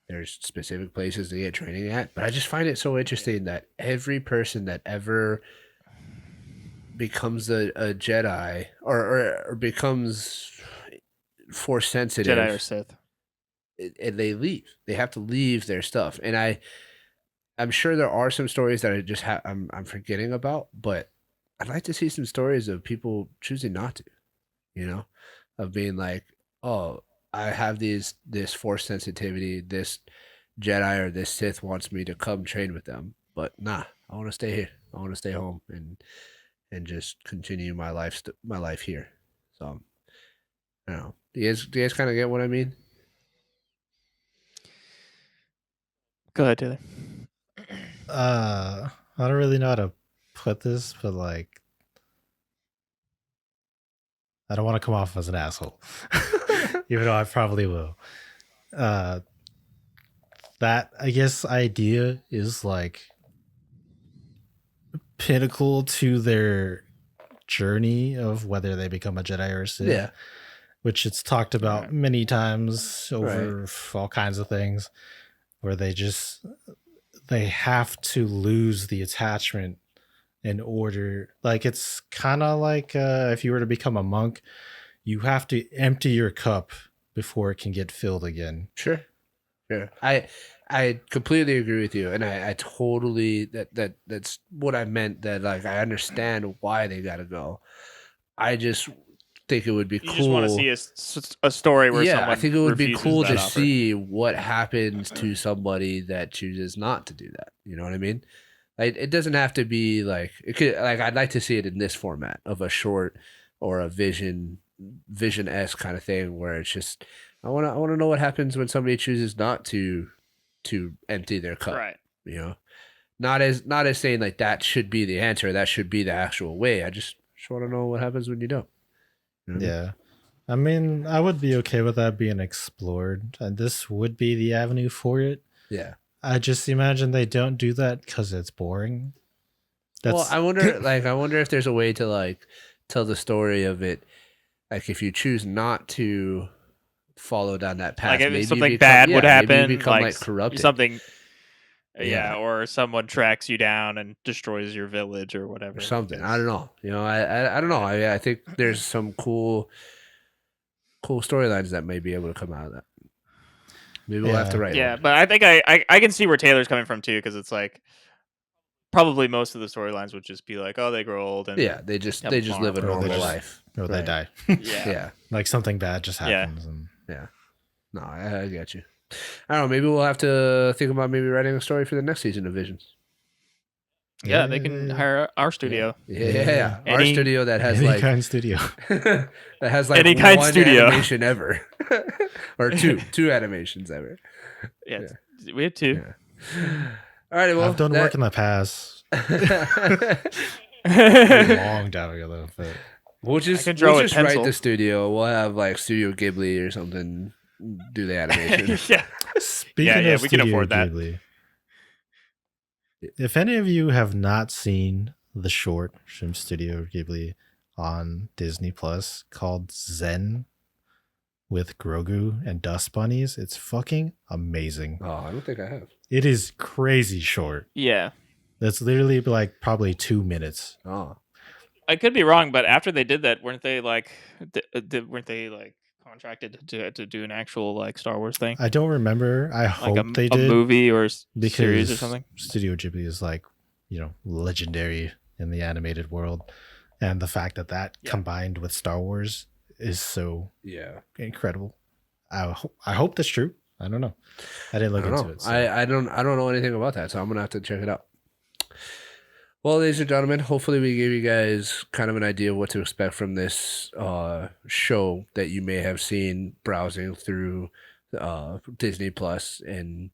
there's specific places to get training at. But I just find it so interesting that every person that ever becomes a Jedi or becomes force sensitive, Jedi or Sith. and they leave. They have to leave their stuff. And I'm sure there are some stories that I just I'm forgetting about, but I'd like to see some stories of people choosing not to, you know, of being like, oh, I have this force sensitivity, this Jedi or this Sith wants me to come train with them, but nah, I want to stay here. I want to stay home and just continue my life here. So I don't know. Do you guys kind of get what I mean? Go ahead, Taylor. I don't really know how to put this, but like, I don't want to come off as an asshole, even though I probably will. That I guess idea is like pinnacle to their journey of whether they become a Jedi or a Sith. Yeah. Which it's talked about Right. many times over all kinds of things, where they have to lose the attachment in order. Like it's kind of like if you were to become a monk, you have to empty your cup before it can get filled again. Sure. I completely agree with you, and I totally that's what I meant. That like I understand why they gotta go. I just think it would be You cool. just want to see a story where Yeah, someone I think it would be refuses cool that to offer. see what happens to somebody that chooses not to do that. You know what I mean? Like it doesn't have to be like it could. Like I'd like to see it in this format of a short or a vision-esque kind of thing where it's just I want to know what happens when somebody chooses not to empty their cup. Right. You know, not as saying like that should be the answer, that should be the actual way. I just want to know what happens when you don't. You know what I mean? Yeah. I mean, I would be okay with that being explored, and this would be the avenue for it. Yeah. I just imagine they don't do that because it's boring. Well, I wonder if there's a way to like tell the story of it. Like if you choose not to follow down that path, Like if maybe you something become- bad yeah, would maybe happen, you become like corrupted. something. Yeah. Yeah, or someone tracks you down and destroys your village or whatever. or something. I because- don't know. You know, I don't know. I think there's some cool storylines that may be able to come out of that. Maybe we'll have to write. Yeah, one. but I think I can see where Taylor's coming from too, because it's like probably most of the storylines would just be like, oh, they grow old and Yeah, they just have live farm a or they normal just- life. or they Right. die. yeah. Yeah. Like something bad just Yeah. happens. And No, I get you. I don't know. Maybe we'll have to think about maybe writing a story for the next season of Visions. Yeah, they can hire our studio. Yeah. Our Any- studio that has any like kind studio. that has like Any kind one studio. animation ever, or two animations ever. Yeah, we have two. Yeah. All right. Well, I've done that- work in the past. yeah, A long time ago, though. But We'll just can draw we'll with just write pencil. the studio. We'll have like Studio Ghibli or something do the animation. speaking Yeah, of we can Studio afford that. Ghibli, if any of you have not seen the short from Studio Ghibli on Disney Plus called Zen with Grogu and Dust Bunnies, it's fucking amazing. Oh, I don't think I have. It is crazy short. yeah. That's literally like probably 2 minutes. Oh, I could be wrong, but after they did that, weren't they like contracted to do an actual like Star Wars thing, I don't remember. I like hope they a did. movie or Because series or something? Studio Ghibli is like, legendary in the animated world. And the fact that Yeah. combined with Star Wars is so yeah. incredible. I hope that's true. I don't know. I didn't look I don't into know. it. So. I don't know anything about that, so I'm gonna have to check it out. Well, ladies and gentlemen, hopefully we gave you guys kind of an idea of what to expect from this show that you may have seen browsing through Disney Plus, and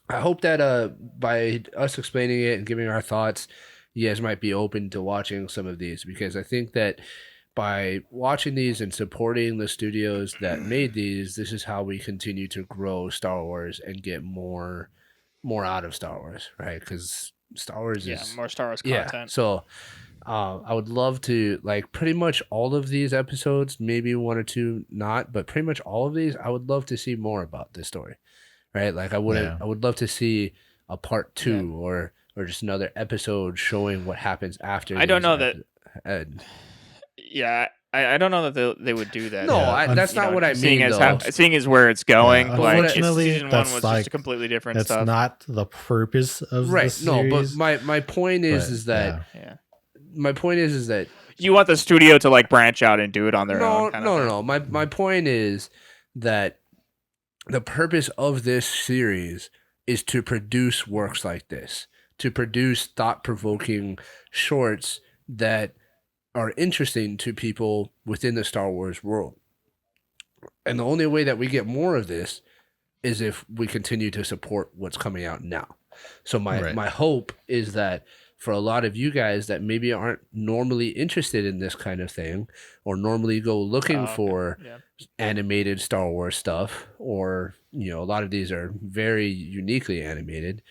I hope that by us explaining it and giving our thoughts, you guys might be open to watching some of these, because I think that by watching these and supporting the studios that made these, this is how we continue to grow Star Wars and get more out of Star Wars, right? Because Star Wars Yeah, is more Star Wars yeah. content. So I would love to like pretty much all of these episodes, maybe one or two not, but pretty much all of these, I would love to see more about this story. Right? Like I Yeah. would love to see a part Yeah. 2 or just another episode showing what happens after. I don't these know that. and Yeah, I don't know that they would do that. no, Yeah, that's You not know, what I seeing mean as though. seeing as where it's going. Yeah, But what I- unfortunately, season one that's was like just a completely different that's stuff. not the purpose of the Right. No, but series. my point is but, that yeah. Yeah, my point is that you want the studio to like branch out and do it on their own. Kind of thing. no. My point is that the purpose of this series is to produce works like this, to produce thought-provoking shorts that are interesting to people within the Star Wars world. And the only way that we get more of this is if we continue to support what's coming out now. So Right. my hope is that for a lot of you guys that maybe aren't normally interested in this kind of thing or normally go looking Okay. for Yeah. animated Star Wars stuff, or a lot of these are very uniquely animated.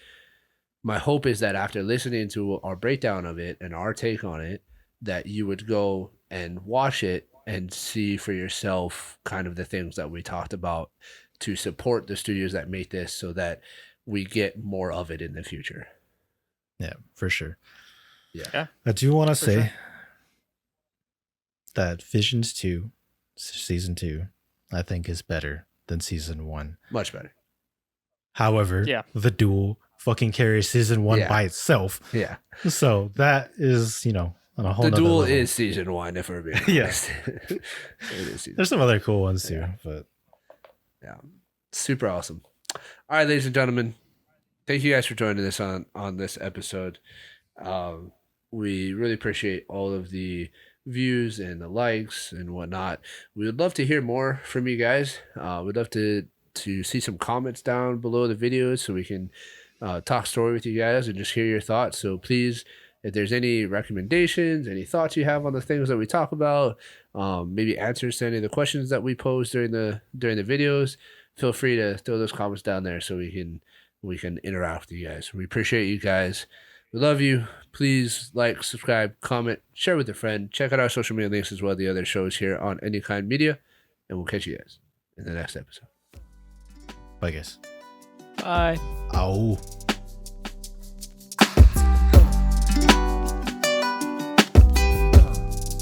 My hope is that after listening to our breakdown of it and our take on it, that you would go and watch it and see for yourself kind of the things that we talked about to support the studios that make this so that we get more of it in the future. Yeah, for sure. Yeah. I do want to For say sure. that Visions 2, season 2, I think is better than season 1. Much better. However, Yeah. the duel fucking carries season 1 Yeah. by itself. Yeah. So that is, on a whole The nother duel level. is season 1, if we're being Yeah. honest. It is season There's some other cool ones too, Yeah. but Yeah. Super awesome. All right, ladies and gentlemen. Thank you guys for joining us on this episode. We really appreciate all of the views and the likes and whatnot. We would love to hear more from you guys. We'd love to see some comments down below the videos so we can talk story with you guys and just hear your thoughts. So please, if there's any recommendations, any thoughts you have on the things that we talk about, maybe answers to any of the questions that we pose during the videos, feel free to throw those comments down there so we can interact with you guys. We appreciate you guys. We love you. Please like, subscribe, comment, share with a friend. Check out our social media links as well, the other shows here on Any Kind Media, and we'll catch you guys in the next episode. I guess. Bye. Ow.